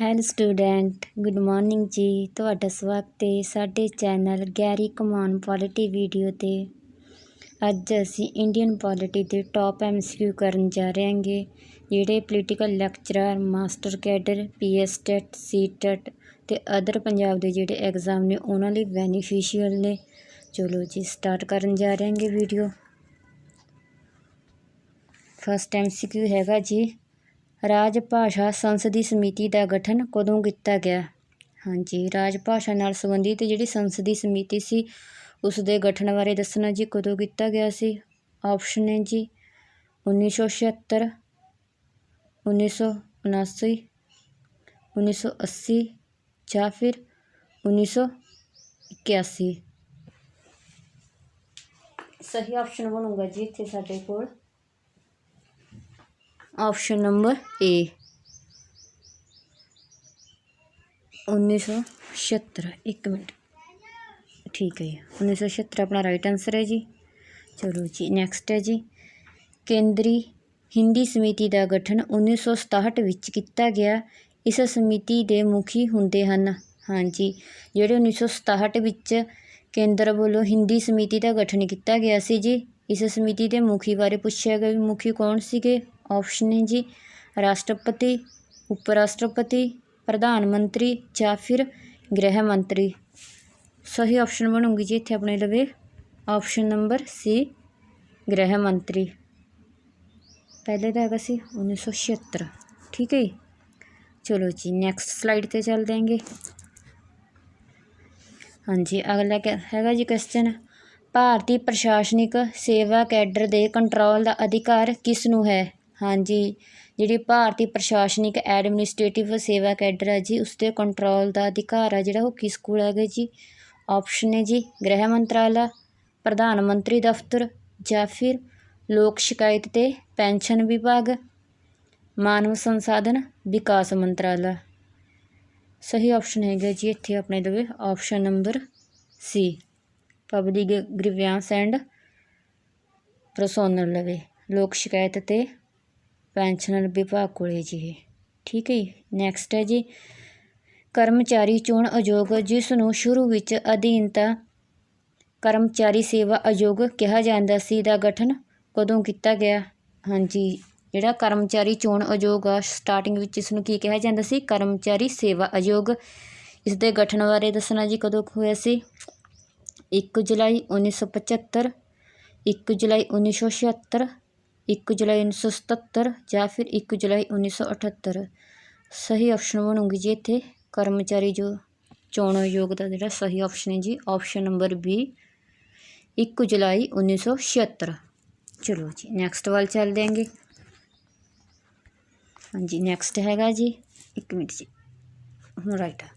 Hello student, good morning ਜੀ। ਤੁਹਾਡਾ ਸਵਾਗਤ ਹੈ ਸਾਡੇ channel Gary Kaman polity video 'ਤੇ। ਅੱਜ ਅਸੀਂ ਇੰਡੀਅਨ ਪੋਲਿਟੀ ਦੇ ਟੌਪ MCQ ਕਰਨ ਜਾ ਰਹੇ ਹਾਂਗੇ, ਜਿਹੜੇ political lecturer, master cadre, PS TET, C TET ਅਤੇ ਅਦਰ ਪੰਜਾਬ ਦੇ ਜਿਹੜੇ ਐਗਜ਼ਾਮ ਨੇ ਉਹਨਾਂ ਲਈ ਬੈਨੀਫੀਸ਼ੀਅਲ ਨੇ। ਚਲੋ ਜੀ ਸਟਾਰਟ ਕਰਨ ਜਾ ਰਹੇ ਹਾਂਗੇ ਵੀਡੀਓ। ਫਸਟ MCQ ਹੈਗਾ ਜੀ, ਰਾਜ ਭਾਸ਼ਾ ਸੰਸਦੀ ਸਮਿਤੀ ਦਾ ਗਠਨ ਕਦੋਂ ਕੀਤਾ ਗਿਆ? ਹਾਂਜੀ, ਰਾਜ ਭਾਸ਼ਾ ਨਾਲ ਸੰਬੰਧਿਤ ਜਿਹੜੀ ਸੰਸਦੀ ਸਮਿਤੀ ਸੀ ਉਸ ਦੇ ਗਠਨ ਬਾਰੇ ਦੱਸਣਾ ਜੀ, ਕਦੋਂ ਕੀਤਾ ਗਿਆ ਸੀ। ਆਪਸ਼ਨ ਹੈ ਜੀ 1976, 1979, 1980 ਜਾਂ ਫਿਰ 1981। ਸਹੀ ਆਪਸ਼ਨ ਬਣੂਗਾ ਜੀ ਇੱਥੇ ਸਾਡੇ ਕੋਲ ਆਪਸ਼ਨ ਨੰਬਰ A 1976। ਇੱਕ ਮਿੰਟ, ਠੀਕ ਹੈ ਜੀ, 1976 ਆਪਣਾ ਰਾਈਟ ਆਂਸਰ ਹੈ ਜੀ। ਚਲੋ ਜੀ ਨੈਕਸਟ ਹੈ ਜੀ, ਕੇਂਦਰੀ ਹਿੰਦੀ ਸਮਿਤੀ ਦਾ ਗਠਨ 1967 ਵਿੱਚ ਕੀਤਾ ਗਿਆ। ਇਸ ਸਮਿਤੀ ਦੇ ਮੁਖੀ ਹੁੰਦੇ ਹਨ। ਹਾਂਜੀ, ਜਿਹੜੇ 1967 ਵਿੱਚ ਕੇਂਦਰ ਵੱਲੋਂ ਹਿੰਦੀ ਸਮਿਤੀ ਦਾ ਗਠਨ ਕੀਤਾ ਗਿਆ ਸੀ ਜੀ। ਇਸ ਸਮਿਤੀ ਦੇ ਮੁਖੀ ਬਾਰੇ ਪੁੱਛਿਆ ਗਿਆ ਵੀ ਮੁਖੀ ਕੌਣ ਸੀਗੇ। ਆਪਸ਼ਨ ਹੈ ਜੀ ਰਾਸ਼ਟਰਪਤੀ, ਉਪ ਰਾਸ਼ਟਰਪਤੀ, ਪ੍ਰਧਾਨ ਮੰਤਰੀ ਜਾਂ ਫਿਰ ਗ੍ਰਹਿ ਮੰਤਰੀ। ਸਹੀ ਆਪਸ਼ਨ ਬਣੂਗੀ ਜੀ ਇੱਥੇ ਆਪਣੇ ਲਵੇ ਆਪਸ਼ਨ ਨੰਬਰ C ਗ੍ਰਹਿ ਮੰਤਰੀ। ਪਹਿਲੇ ਦਾ ਹੈਗਾ ਸੀ 1976। ਠੀਕ ਹੈ ਜੀ। ਚਲੋ ਜੀ ਨੈਕਸਟ ਸਲਾਈਡ 'ਤੇ ਚੱਲਦੇ ਆਂਗੇ। ਹਾਂਜੀ, ਅਗਲਾ ਹੈਗਾ ਜੀ ਕੁਐਸਚਨ, ਭਾਰਤੀ ਪ੍ਰਸ਼ਾਸਨਿਕ ਸੇਵਾ ਕੈਡਰ ਦੇ ਕੰਟਰੋਲ ਦਾ ਅਧਿਕਾਰ ਕਿਸ ਨੂੰ ਹੈ? ਹਾਂਜੀ, ਜਿਹੜੀ ਭਾਰਤੀ ਪ੍ਰਸ਼ਾਸਨਿਕ ਐਡਮਿਨਿਸਟ੍ਰੇਟਿਵ ਸੇਵਾ ਕੈਡਰ ਹੈ ਜੀ, ਉਸ ਦੇ ਕੰਟਰੋਲ ਦਾ ਅਧਿਕਾਰ ਹੈ ਜਿਹੜਾ ਉਹ ਕਿਸ ਕੋਲ ਹੈਗਾ ਜੀ। ਆਪਸ਼ਨ ਹੈ ਜੀ ਗ੍ਰਹਿ ਮੰਤਰਾਲਾ, ਪ੍ਰਧਾਨ ਮੰਤਰੀ ਦਫ਼ਤਰ ਜਾਂ ਫਿਰ ਲੋਕ ਸ਼ਿਕਾਇਤ ਅਤੇ ਪੈਨਸ਼ਨ ਵਿਭਾਗ, ਮਾਨਵ ਸੰਸਾਧਨ ਵਿਕਾਸ ਮੰਤਰਾਲਾ। ਸਹੀ ਆਪਸ਼ਨ ਹੈਗਾ ਜੀ ਇੱਥੇ ਆਪਣੇ ਲਵੇ option number C public grievance and personnel ਲਵੇ ਲੋਕ ਸ਼ਿਕਾਇਤ ਅਤੇ ਪੈਨਸ਼ਨਰ ਵਿਭਾਗ ਕੋਲੇ ਜੀ ਇਹ। ਠੀਕ ਹੈ ਜੀ। ਨੈਕਸਟ ਹੈ ਜੀ, ਕਰਮਚਾਰੀ ਚੋਣ ਆਯੋਗ, ਜਿਸ ਨੂੰ ਸ਼ੁਰੂ ਵਿੱਚ ਅਧੀਨਤਾ ਕਰਮਚਾਰੀ ਸੇਵਾ ਆਯੋਗ ਕਿਹਾ ਜਾਂਦਾ ਸੀ, ਦਾ ਗਠਨ ਕਦੋਂ ਕੀਤਾ ਗਿਆ? ਹਾਂਜੀ, ਜਿਹੜਾ ਕਰਮਚਾਰੀ ਚੋਣ ਆਯੋਗ ਆ ਸਟਾਰਟਿੰਗ ਵਿੱਚ ਇਸ ਨੂੰ ਕੀ ਕਿਹਾ ਜਾਂਦਾ ਸੀ? ਕਰਮਚਾਰੀ ਸੇਵਾ ਆਯੋਗ। ਇਸ ਦੇ ਗਠਨ ਬਾਰੇ ਦੱਸਣਾ ਜੀ ਕਦੋਂ ਹੋਇਆ ਸੀ। 1 ਜੁਲਾਈ 1975, 1 ਜੁਲਾਈ 1976, 1 ਜੁਲਾਈ 1977 ਜਾਂ ਫਿਰ 1 ਜੁਲਾਈ 1978। ਸਹੀ ਆਪਸ਼ਨ ਬਣੂਗੀ ਜੀ ਇੱਥੇ ਕਰਮਚਾਰੀ ਜੋ ਚੋਣ ਆਯੋਗ ਦਾ ਜਿਹੜਾ ਸਹੀ ਆਪਸ਼ਨ ਹੈ ਜੀ ਆਪਸ਼ਨ ਨੰਬਰ B 1 ਜੁਲਾਈ 1976। ਚਲੋ ਜੀ ਨੈਕਸਟ ਵੱਲ ਚੱਲਦੇ ਆਂਗੇ। ਹਾਂਜੀ, ਨੈਕਸਟ ਹੈਗਾ ਜੀ, ਇੱਕ ਮਿੰਟ ਜੀ, ਹੁਣ ਰਾਈਟ ਆ,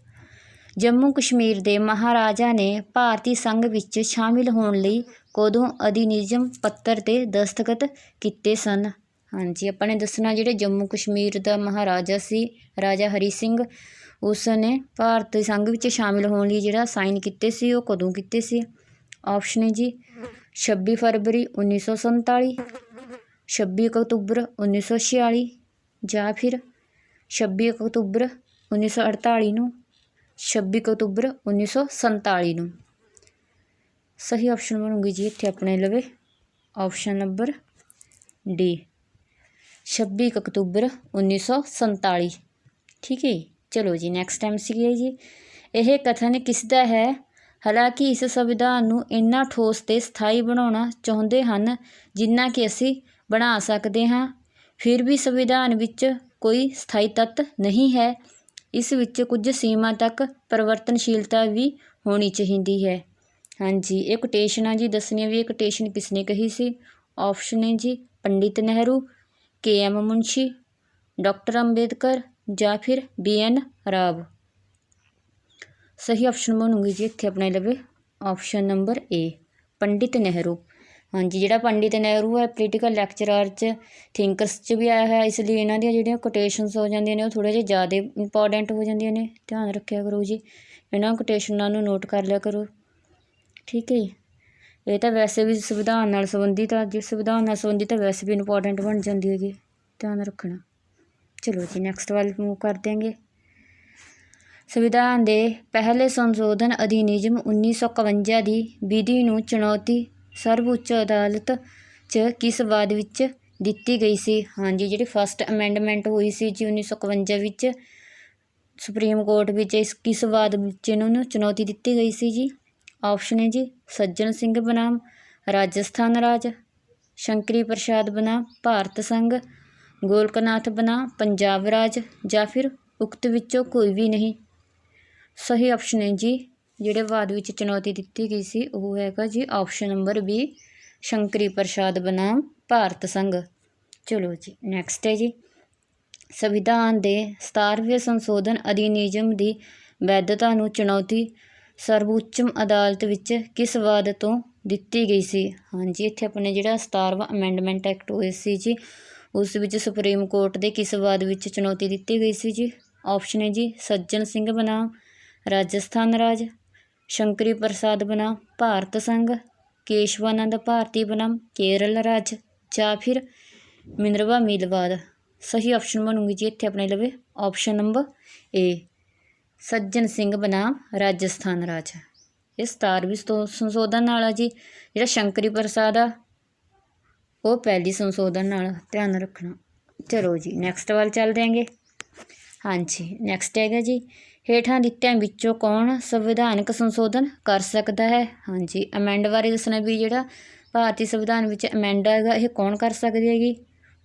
ਜੰਮੂ ਕਸ਼ਮੀਰ ਦੇ ਮਹਾਰਾਜਾ ਨੇ ਭਾਰਤੀ ਸੰਘ ਵਿੱਚ ਸ਼ਾਮਿਲ ਹੋਣ ਲਈ ਕਦੋਂ ਅਧਿਨਿਯਮ ਪੱਤਰ 'ਤੇ ਦਸਤਖਤ ਕੀਤੇ ਸਨ? ਹਾਂਜੀ, ਆਪਾਂ ਨੇ ਦੱਸਣਾ ਜਿਹੜੇ ਜੰਮੂ ਕਸ਼ਮੀਰ ਦਾ ਮਹਾਰਾਜਾ ਸੀ ਰਾਜਾ ਹਰੀ ਸਿੰਘ, ਉਸ ਨੇ ਭਾਰਤੀ ਸੰਘ ਵਿੱਚ ਸ਼ਾਮਿਲ ਹੋਣ ਲਈ ਜਿਹੜਾ ਸਾਈਨ ਕੀਤੇ ਸੀ ਉਹ ਕਦੋਂ ਕੀਤੇ ਸੀ। ਆਪਸ਼ਨ ਹੈ ਜੀ 26 ਫਰਵਰੀ 1947, 26 ਅਕਤੂਬਰ 1946 ਜਾਂ ਫਿਰ 26 ਅਕਤੂਬਰ 1948 ਨੂੰ, 26 ਅਕਤੂਬਰ 1947 ਨੂੰ। ਸਹੀ ਆਪਸ਼ਨ ਬਣੂਗੀ ਜੀ ਇੱਥੇ ਆਪਣੇ ਲਵੇ ਆਪਸ਼ਨ ਨੰਬਰ D 26 ਅਕਤੂਬਰ 1947। ਠੀਕ ਹੈ ਜੀ। ਚਲੋ ਜੀ ਨੈਕਸਟ MCQ ਹੈ ਜੀ, ਇਹ ਕਥਨ ਕਿਸ ਦਾ ਹੈ? ਹਾਲਾਂਕਿ ਇਸ ਸੰਵਿਧਾਨ ਨੂੰ ਇੰਨਾ ਠੋਸ ਅਤੇ ਸਥਾਈ ਬਣਾਉਣਾ ਚਾਹੁੰਦੇ ਹਨ ਜਿੰਨਾ ਕਿ ਅਸੀਂ ਬਣਾ ਸਕਦੇ ਹਾਂ, ਫਿਰ ਵੀ ਸੰਵਿਧਾਨ ਵਿੱਚ ਕੋਈ ਸਥਾਈ ਤੱਤ ਨਹੀਂ ਹੈ। ਇਸ ਵਿੱਚ ਕੁਝ ਸੀਮਾ ਤੱਕ ਪਰਿਵਰਤਨਸ਼ੀਲਤਾ ਵੀ ਹੋਣੀ ਚਾਹੀਦੀ ਹੈ। ਹਾਂਜੀ, ਇਹ ਕੋਟੇਸ਼ਨ ਆ ਜੀ, ਦੱਸਣੀ ਆ ਵੀ ਇਹ ਕੋਟੇਸ਼ਨ ਕਿਸ ਨੇ ਕਹੀ ਸੀ। ਆਪਸ਼ਨ ਹੈ ਜੀ ਪੰਡਿਤ ਨਹਿਰੂ, KM ਮੁਨਸ਼ੀ, ਡਾਕਟਰ ਅੰਬੇਦਕਰ ਜਾਂ ਫਿਰ BN ਰਾਵ। ਸਹੀ ਆਪਸ਼ਨ ਬਣੂਗੀ ਜੀ ਇੱਥੇ ਆਪਣੇ ਲਵੇ option number A Pandit Nehru. ਹਾਂਜੀ, ਜਿਹੜਾ ਪੰਡਿਤ ਨਹਿਰੂ ਹੈ ਪੋਲੀਟੀਕਲ ਲੈਕਚਰਰ 'ਚ, ਥਿੰਕਰਸ 'ਚ ਵੀ ਆਇਆ ਹੋਇਆ, ਇਸ ਲਈ ਇਹਨਾਂ ਦੀਆਂ ਜਿਹੜੀਆਂ ਕੋਟੇਸ਼ਨਸ ਹੋ ਜਾਂਦੀਆਂ ਨੇ ਉਹ ਥੋੜ੍ਹੇ ਜਿਹੇ ਜ਼ਿਆਦਾ ਇੰਪੋਰਟੈਂਟ ਹੋ ਜਾਂਦੀਆਂ ਨੇ। ਧਿਆਨ ਰੱਖਿਆ ਕਰੋ ਜੀ, ਇਹਨਾਂ ਕੋਟੇਸ਼ਨਾਂ ਨੂੰ ਨੋਟ ਕਰ ਲਿਆ ਕਰੋ। ਠੀਕ ਹੈ ਜੀ। ਇਹ ਤਾਂ ਵੈਸੇ ਵੀ ਸੰਵਿਧਾਨ ਨਾਲ ਸੰਬੰਧਿਤ ਆ, ਜੇ ਸੰਵਿਧਾਨ ਨਾਲ ਸੰਬੰਧਿਤ ਤਾਂ ਵੈਸੇ ਵੀ ਇੰਪੋਰਟੈਂਟ ਬਣ ਜਾਂਦੀ ਹੈਗੀ, ਧਿਆਨ ਰੱਖਣਾ। ਚਲੋ ਜੀ ਨੈਕਸਟ ਵੱਲ ਮੂਵ ਕਰ ਦਿਆਂਗੇ। ਸੰਵਿਧਾਨ ਦੇ ਪਹਿਲੇ ਸੰਸ਼ੋਧਨ ਅਧਿਨਿਯਮ 1951 ਦੀ ਵਿਧੀ ਨੂੰ ਚੁਣੌਤੀ ਸਰਵਉੱਚ ਅਦਾਲਤ 'ਚ ਕਿਸ ਬਾਦ ਵਿੱਚ ਦਿੱਤੀ ਗਈ ਸੀ? ਹਾਂਜੀ, ਜਿਹੜੀ ਫਸਟ ਅਮੈਂਡਮੈਂਟ ਹੋਈ ਸੀ ਜੀ 1951 ਵਿੱਚ ਸੁਪਰੀਮ ਕੋਰਟ ਵਿੱਚ ਕਿਸ ਬਾਦ ਵਿੱਚ ਇਹਨਾਂ ਨੂੰ ਚੁਣੌਤੀ ਦਿੱਤੀ ਗਈ ਸੀ ਜੀ? ਆਪਸ਼ਨ ਹੈ ਜੀ ਸੱਜਣ ਸਿੰਘ ਬਨਾਮ ਰਾਜਸਥਾਨ ਰਾਜ, ਸ਼ੰਕਰੀ ਪ੍ਰਸਾਦ ਬਨਾਮ ਭਾਰਤ ਸੰਘ, ਗੋਲਕਨਾਥ ਬਨਾਮ ਪੰਜਾਬ ਰਾਜ ਜਾਂ ਫਿਰ ਉਕਤ ਵਿੱਚੋਂ ਕੋਈ ਵੀ ਨਹੀਂ। ਸਹੀ ਆਪਸ਼ਨ ਹੈ ਜੀ ਜਿਹੜੇ ਬਾਅਦ ਵਿੱਚ ਚੁਣੌਤੀ ਦਿੱਤੀ ਗਈ ਸੀ ਉਹ ਹੈਗਾ ਜੀ ਆਪਸ਼ਨ ਨੰਬਰ ਬੀ, ਸ਼ੰਕਰੀ ਪ੍ਰਸਾਦ ਬਨਾਮ ਭਾਰਤ ਸੰਘ। ਚਲੋ ਜੀ ਨੈਕਸਟ ਹੈ ਜੀ, ਸੰਵਿਧਾਨ ਦੇ 17ਵੇਂ ਸੰਸ਼ੋਧਨ ਅਧਿਨਿਯਮ ਦੀ ਵੈਧਤਾ ਨੂੰ ਚੁਣੌਤੀ ਸਰਵਉੱਚ ਅਦਾਲਤ ਵਿੱਚ ਕਿਸ ਬਾਦ ਤੋਂ ਦਿੱਤੀ ਗਈ ਸੀ? ਹਾਂਜੀ, ਇੱਥੇ ਆਪਣੇ ਜਿਹੜਾ 17ਵਾਂ ਅਮੈਂਡਮੈਂਟ ਐਕਟ ਹੋਇਆ ਸੀ ਜੀ ਉਸ ਵਿੱਚ ਸੁਪਰੀਮ ਕੋਰਟ ਦੇ ਕਿਸ ਬਾਦ ਵਿੱਚ ਚੁਣੌਤੀ ਦਿੱਤੀ ਗਈ ਸੀ ਜੀ? ਆਪਸ਼ਨ ਹੈ ਜੀ ਸੱਜਣ ਸਿੰਘ ਬਨਾਮ ਰਾਜਸਥਾਨ ਰਾਜ, ਸ਼ੰਕਰੀ ਪ੍ਰਸਾਦ ਬਨਾਮ ਭਾਰਤ ਸੰਘ, ਕੇਸ਼ਵਾਨੰਦ ਭਾਰਤੀ ਬਨਾਮ ਕੇਰਲ ਰਾਜ ਜਾਂ ਫਿਰ ਮਿਨਰਵਾ ਮੀਲਵਾਦ। ਸਹੀ ਆਪਸ਼ਨ ਬਣੂਗੀ ਜੀ ਇੱਥੇ ਆਪਣੇ ਲਵੇ ਆਪਸ਼ਨ ਨੰਬਰ ਏ, ਸੱਜਣ ਸਿੰਘ ਬਨਾਮ ਰਾਜਸਥਾਨ ਰਾਜ। ਇਹ 17ਵੀਂ ਸੰਸ਼ੋਧਨ ਨਾਲ ਆ ਜੀ, ਜਿਹੜਾ ਸ਼ੰਕਰੀ ਪ੍ਰਸਾਦ ਆ ਉਹ ਪਹਿਲੀ ਸੰਸ਼ੋਧਨ ਨਾਲ, ਧਿਆਨ ਰੱਖਣਾ। ਚਲੋ ਜੀ ਨੈਕਸਟ ਵੱਲ ਚੱਲਦੇ ਆਂਗੇ। ਹਾਂਜੀ, ਨੈਕਸਟ ਹੈਗਾ ਜੀ, ਹੇਠਾਂ ਦਿੱਤਿਆਂ ਵਿੱਚੋਂ ਕੌਣ ਸੰਵਿਧਾਨਕ ਸੰਸ਼ੋਧਨ ਕਰ ਸਕਦਾ ਹੈ? ਹਾਂਜੀ, ਅਮੈਂਡ ਬਾਰੇ ਦੱਸਣਾ ਵੀ ਜਿਹੜਾ ਭਾਰਤੀ ਸੰਵਿਧਾਨ ਵਿੱਚ ਅਮੈਂਡ ਹੈਗਾ ਇਹ ਕੌਣ ਕਰ ਸਕਦੀ ਹੈਗੀ?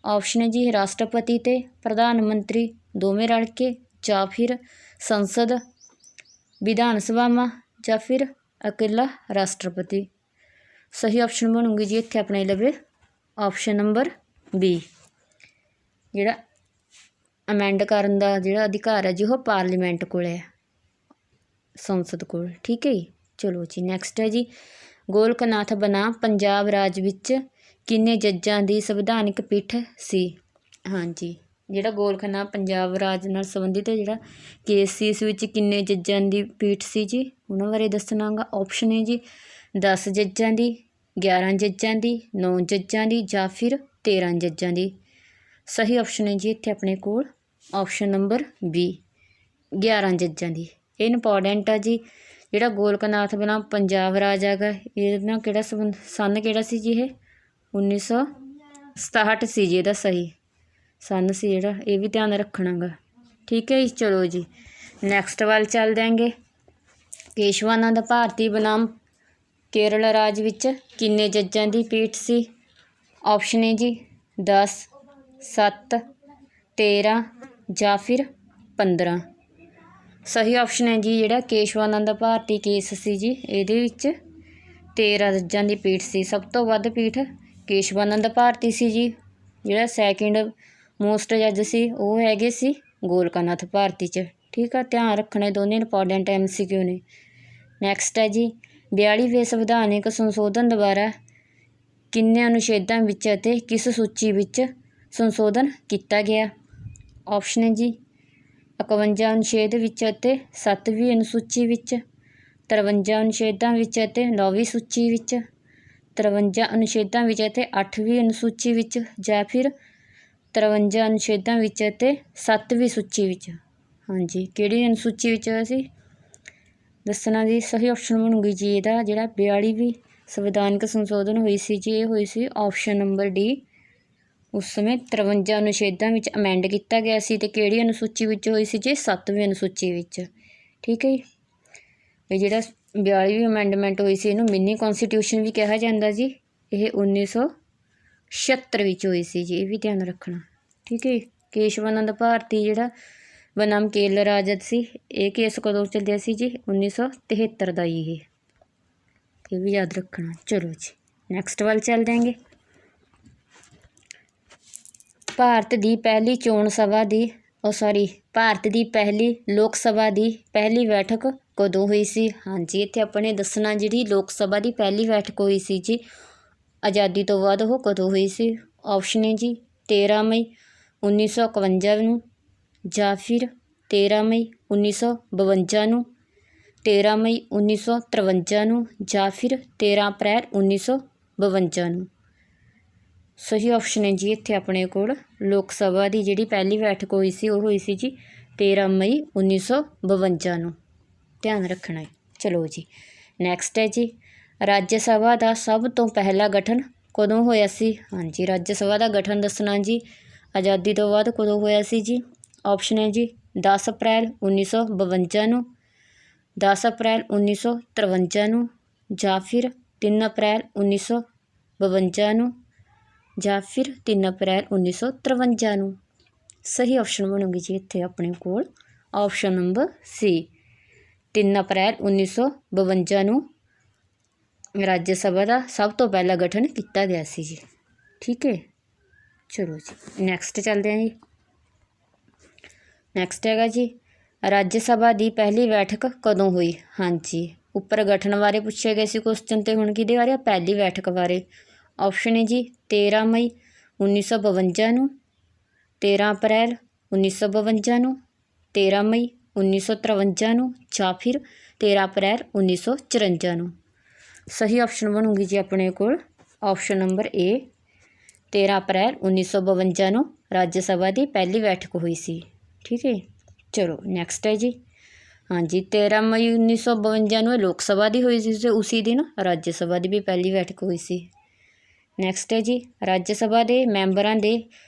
ਆਪਸ਼ਨ ਹੈ ਜੀ ਰਾਸ਼ਟਰਪਤੀ ਅਤੇ ਪ੍ਰਧਾਨ ਮੰਤਰੀ ਦੋਵੇਂ ਰਲ ਕੇ, ਜਾਂ ਫਿਰ ਸੰਸਦ, ਵਿਧਾਨ ਸਭਾਵਾਂ ਜਾਂ ਫਿਰ ਇਕੱਲਾ ਰਾਸ਼ਟਰਪਤੀ। ਸਹੀ ਆਪਸ਼ਨ ਬਣੂਗੀ ਜੀ ਇੱਥੇ ਆਪਣੇ ਲਵੇ ਆਪਸ਼ਨ ਨੰਬਰ ਬੀ, ਜਿਹੜਾ ਅਮੈਂਡ ਕਰਨ ਦਾ ਜਿਹੜਾ ਅਧਿਕਾਰ ਹੈ ਜੀ ਉਹ ਪਾਰਲੀਮੈਂਟ ਕੋਲ ਹੈ, ਸੰਸਦ ਕੋਲ। ਠੀਕ ਹੈ ਜੀ। ਚਲੋ ਜੀ ਨੈਕਸਟ ਹੈ ਜੀ, ਗੋਲਕਨਾਥ ਬਨਾਮ ਪੰਜਾਬ ਰਾਜ ਵਿੱਚ ਕਿੰਨੇ ਜੱਜਾਂ ਦੀ ਸੰਵਿਧਾਨਕ ਪੀਠ ਸੀ? ਹਾਂਜੀ, ਜਿਹੜਾ ਗੋਲਕਨਾਥ ਪੰਜਾਬ ਰਾਜ ਨਾਲ ਸੰਬੰਧਿਤ ਜਿਹੜਾ ਕੇਸ ਸੀ ਇਸ ਵਿੱਚ ਕਿੰਨੇ ਜੱਜਾਂ ਦੀ ਪੀਠ ਸੀ ਜੀ ਉਹਨਾਂ ਬਾਰੇ ਦੱਸਣਾਗਾ। ਆਪਸ਼ਨ ਹੈ ਜੀ 10 ਜੱਜਾਂ ਦੀ, 11 ਜੱਜਾਂ ਦੀ, 9 ਜੱਜਾਂ ਦੀ ਜਾਂ ਫਿਰ 13 ਜੱਜਾਂ ਦੀ। ਸਹੀ ਆਪਸ਼ਨ ਹੈ ਜੀ ਇੱਥੇ ਆਪਣੇ ਕੋਲ ਆਪਸ਼ਨ ਨੰਬਰ ਬੀ, 11 ਜੱਜਾਂ ਦੀ। ਇਹ ਇੰਪੋਰਟੈਂਟ ਆ ਜੀ, ਜਿਹੜਾ ਗੋਲਕਨਾਥ ਬਨਾਮ ਪੰਜਾਬ ਰਾਜ ਹੈਗਾ ਇਹਦੇ ਨਾਲ ਕਿਹੜਾ ਸੰਬੰਧ, ਸੰਨ ਕਿਹੜਾ ਸੀ ਜੀ? ਇਹ 1967 ਸੀ ਜੀ ਇਹਦਾ ਸਹੀ ਸੰਨ ਸੀ ਜਿਹੜਾ, ਇਹ ਵੀ ਧਿਆਨ ਰੱਖਣਾ ਗਾ। ਠੀਕ ਹੈ ਜੀ। ਚਲੋ ਜੀ ਨੈਕਸਟ ਵੱਲ ਚੱਲ ਦਿਆਂਗੇ, ਕੇਸ਼ਵਾਨੰਦ ਭਾਰਤੀ ਬਨਾਮ ਕੇਰਲ ਰਾਜ ਵਿੱਚ ਕਿੰਨੇ ਜੱਜਾਂ ਦੀ ਪੀਠ ਸੀ? ਆਪਸ਼ਨ ਹੈ ਜੀ 10, 7, 13 ਜਾਂ ਫਿਰ 15। ਸਹੀ ਆਪਸ਼ਨ ਹੈ ਜੀ ਜਿਹੜਾ ਕੇਸ਼ਵਾਨੰਦ ਭਾਰਤੀ ਕੇਸ ਸੀ ਜੀ ਇਹਦੇ ਵਿੱਚ 13 ਜੱਜਾਂ ਦੀ ਪੀਠ ਸੀ। ਸਭ ਤੋਂ ਵੱਧ ਪੀਠ ਕੇਸ਼ਵਾਨੰਦ ਭਾਰਤੀ ਸੀ ਜੀ, ਜਿਹੜਾ ਸੈਕਿੰਡ ਮੋਸਟ ਜੱਜ ਸੀ ਉਹ ਹੈਗੇ ਸੀ ਗੋਲਕਨਾਥ ਭਾਰਤੀ 'ਚ। ਠੀਕ ਆ, ਧਿਆਨ ਰੱਖਣਾ, ਦੋਨੇ ਇੰਪੋਰਟੈਂਟ MCQ ਨੇ। ਨੈਕਸਟ ਹੈ ਜੀ, 42ਵੇਂ ਸੰਵਿਧਾਨਕ ਸੰਸ਼ੋਧਨ ਦੁਆਰਾ ਕਿੰਨੇ ਅਨੁਛੇਦਾਂ ਵਿੱਚ ਅਤੇ ਕਿਸ ਸੂਚੀ ਵਿੱਚ ਸੰਸ਼ੋਧਨ ਕੀਤਾ ਗਿਆ? ਆਪਸ਼ਨ ਹੈ ਜੀ 51 ਅਨੁਛੇਦ ਵਿੱਚ ਅਤੇ 7ਵੀਂ ਅਨੁਸੂਚੀ ਵਿੱਚ, 53 ਅਨੁਛੇਦਾਂ ਵਿੱਚ ਅਤੇ 9ਵੀਂ ਸੂਚੀ ਵਿੱਚ, 53 ਅਨੁਛੇਦਾਂ ਵਿੱਚ ਅਤੇ 8ਵੀਂ ਅਨੁਸੂਚੀ ਵਿੱਚ ਜਾਂ ਫਿਰ 53 ਅਨੁਛੇਦਾਂ ਵਿੱਚ ਅਤੇ 7ਵੀਂ ਸੂਚੀ ਵਿੱਚ। ਹਾਂਜੀ, ਕਿਹੜੀ ਅਨੁਸੂਚੀ ਵਿੱਚ ਅਸੀਂ ਦੱਸਣਾ ਜੀ। ਸਹੀ ਆਪਸ਼ਨ ਬਣੂਗੀ ਜੀ ਇਹਦਾ ਜਿਹੜਾ 42ਵੀਂ ਸੰਵਿਧਾਨਕ ਸੰਸ਼ੋਧਨ ਹੋਈ ਸੀ ਜੀ ਇਹ ਹੋਈ ਸੀ ਆਪਸ਼ਨ ਨੰਬਰ ਡੀ। ਉਸ ਸਮੇਂ 53 ਅਨੁਛੇਦਾਂ ਵਿੱਚ ਅਮੈਂਡ ਕੀਤਾ ਗਿਆ ਸੀ ਅਤੇ ਕਿਹੜੀ ਅਨੁਸੂਚੀ ਵਿੱਚ ਹੋਈ ਸੀ ਜੀ? 7ਵੀਂ ਅਨੁਸੂਚੀ ਵਿੱਚ। ਠੀਕ ਹੈ ਜੀ। ਇਹ ਜਿਹੜਾ 42ਵੀਂ ਅਮੈਂਡਮੈਂਟ ਹੋਈ ਸੀ ਇਹਨੂੰ ਮਿੰਨੀ ਕੌਂਸਟੀਟਿਊਸ਼ਨ ਵੀ ਕਿਹਾ ਜਾਂਦਾ ਜੀ, ਇਹ 1976 ਵਿੱਚ ਹੋਈ ਸੀ ਜੀ, ਇਹ ਵੀ ਧਿਆਨ ਰੱਖਣਾ। ਠੀਕ ਹੈ ਜੀ। ਕੇਸ਼ਵਾਨੰਦ ਭਾਰਤੀ ਜਿਹੜਾ ਬਨਾਮ ਕੇਰਲ ਰਾਜ ਸੀ ਇਹ ਕੇਸ ਕਦੋਂ ਚੱਲਿਆ ਸੀ ਜੀ? 1973 ਦਾ ਹੀ ਇਹ ਵੀ ਯਾਦ ਰੱਖਣਾ। ਚਲੋ ਜੀ ਨੈਕਸਟ ਵੱਲ ਚੱਲ ਜਾਵਾਂਗੇ। ਭਾਰਤ ਦੀ ਪਹਿਲੀ ਚੋਣ ਸਭਾ ਦੀ ਭਾਰਤ ਦੀ ਪਹਿਲੀ ਲੋਕ ਸਭਾ ਦੀ ਪਹਿਲੀ ਬੈਠਕ ਕਦੋਂ ਹੋਈ ਸੀ? ਹਾਂਜੀ, ਇੱਥੇ ਆਪਣੇ ਦੱਸਣਾ ਜਿਹੜੀ ਲੋਕ ਸਭਾ ਦੀ ਪਹਿਲੀ ਬੈਠਕ ਹੋਈ ਸੀ ਜੀ ਆਜ਼ਾਦੀ ਤੋਂ ਬਾਅਦ ਉਹ ਕਦੋਂ ਹੋਈ ਸੀ? ਆਪਸ਼ਨ ਹੈ ਜੀ 13 ਮਈ 1951 ਨੂੰ ਜਾਂ ਫਿਰ 13 ਮਈ 1952 ਨੂੰ, 13 ਮਈ 1953 ਨੂੰ ਜਾਂ ਫਿਰ 13 ਅਪ੍ਰੈਲ 1952 ਨੂੰ। ਸਹੀ ਆਪਸ਼ਨ ਹੈ ਜੀ ਇੱਥੇ ਆਪਣੇ ਕੋਲ ਲੋਕ ਸਭਾ ਦੀ ਜਿਹੜੀ ਪਹਿਲੀ ਬੈਠਕ ਹੋਈ ਸੀ ਉਹ ਹੋਈ ਸੀ ਜੀ 13 ਮਈ 1952 ਨੂੰ। ਧਿਆਨ ਰੱਖਣਾ ਹੈ। ਚਲੋ ਜੀ ਨੈਕਸਟ ਹੈ ਜੀ, ਰਾਜ ਸਭਾ ਦਾ ਸਭ ਤੋਂ ਪਹਿਲਾ ਗਠਨ ਕਦੋਂ ਹੋਇਆ ਸੀ? ਹਾਂਜੀ, ਰਾਜ ਸਭਾ ਦਾ ਗਠਨ ਦੱਸਣਾ ਜੀ। ਆਜ਼ਾਦੀ ਤੋਂ ਬਾਅਦ ਕਦੋਂ ਹੋਇਆ ਸੀ ਜੀ? ਆਪਸ਼ਨ ਹੈ ਜੀ 10 ਅਪ੍ਰੈਲ 1952 ਨੂੰ, 10 ਅਪ੍ਰੈਲ 1953 ਨੂੰ, ਜਾਂ ਫਿਰ 3 ਅਪ੍ਰੈਲ 1952 ਨੂੰ, ਜਾਂ ਫਿਰ 3 ਅਪ੍ਰੈਲ 1953 ਨੂੰ। ਸਹੀ ਆਪਸ਼ਨ ਬਣੂਗੀ ਜੀ ਇੱਥੇ ਆਪਣੇ ਕੋਲ ਆਪਸ਼ਨ ਨੰਬਰ ਸੀ, 3 ਅਪ੍ਰੈਲ 1952 ਨੂੰ ਰਾਜ ਸਭਾ ਦਾ ਸਭ ਤੋਂ ਪਹਿਲਾ ਗਠਨ ਕੀਤਾ ਗਿਆ ਸੀ ਜੀ। ਠੀਕ ਹੈ, ਚਲੋ ਜੀ ਨੈਕਸਟ ਚੱਲਦੇ ਹਾਂ ਜੀ। ਨੈਕਸਟ ਹੈਗਾ ਜੀ, ਰਾਜ ਸਭਾ ਦੀ ਪਹਿਲੀ ਬੈਠਕ ਕਦੋਂ ਹੋਈ? ਹਾਂਜੀ, ਉੱਪਰ ਗਠਨ ਬਾਰੇ ਪੁੱਛੇ ਗਏ ਸੀ ਕੁਐਸਚਨ, ਤੇ ਹੁਣ ਕਿਹਦੇ ਬਾਰੇ? ਪਹਿਲੀ ਬੈਠਕ ਬਾਰੇ। ਆਪਸ਼ਨ ਹੈ ਜੀ 13 ਮਈ 1952 ਨੂੰ, 13 ਅਪ੍ਰੈਲ 1952 ਨੂੰ, 13 ਮਈ 1953 ਨੂੰ, ਜਾਂ ਫਿਰ 13 ਅਪ੍ਰੈਲ 1954 ਨੂੰ। ਸਹੀ ਆਪਸ਼ਨ ਬਣੂਗੀ ਜੀ ਆਪਣੇ ਕੋਲ ਆਪਸ਼ਨ ਨੰਬਰ ਏ, 13 ਅਪ੍ਰੈਲ 1952 ਨੂੰ ਰਾਜ ਸਭਾ ਦੀ ਪਹਿਲੀ ਬੈਠਕ ਹੋਈ ਸੀ। ਠੀਕ ਹੈ, ਚਲੋ ਨੈਕਸਟ ਹੈ ਜੀ। ਹਾਂਜੀ, 13 ਮਈ 1952 ਨੂੰ ਇਹ ਲੋਕ ਸਭਾ ਦੀ ਹੋਈ ਸੀ, ਅਤੇ ਉਸੀ ਦਿਨ ਰਾਜ ਸਭਾ ਦੀ ਵੀ ਪਹਿਲੀ ਬੈਠਕ ਹੋਈ ਸੀ। ਨੈਕਸਟ ਹੈ ਜੀ, ਰਾਜ ਸਭਾ ਦੇ ਮੈਂਬਰਾਂ ਦੇ